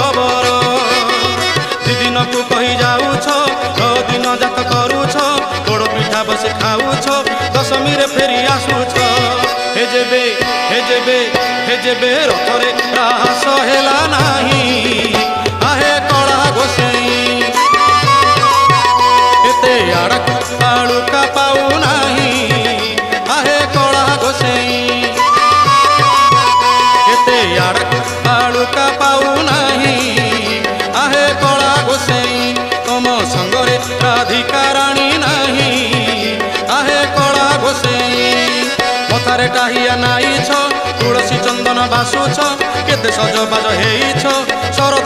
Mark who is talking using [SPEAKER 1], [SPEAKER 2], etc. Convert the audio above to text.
[SPEAKER 1] खबर दिन को कही जाऊछ दिन जात करूछ गोड़ पिठा बस खाऊछ दशमी रे फेरी आसुछ हे जेबे रथरे रास हेला नाही आहे कला गोसेई एते आड़क आड़ुका पाऊ नाही आहे कला गोसेई एते आड़क आड़ुका पाऊ नाही आहे कला गोसेई तम संगरे राधिका राणी नाही आहे कला गोसेई मथारे टाहिया नाईछ तुलसी चंदन बासुछ केते सजबाज हेइछ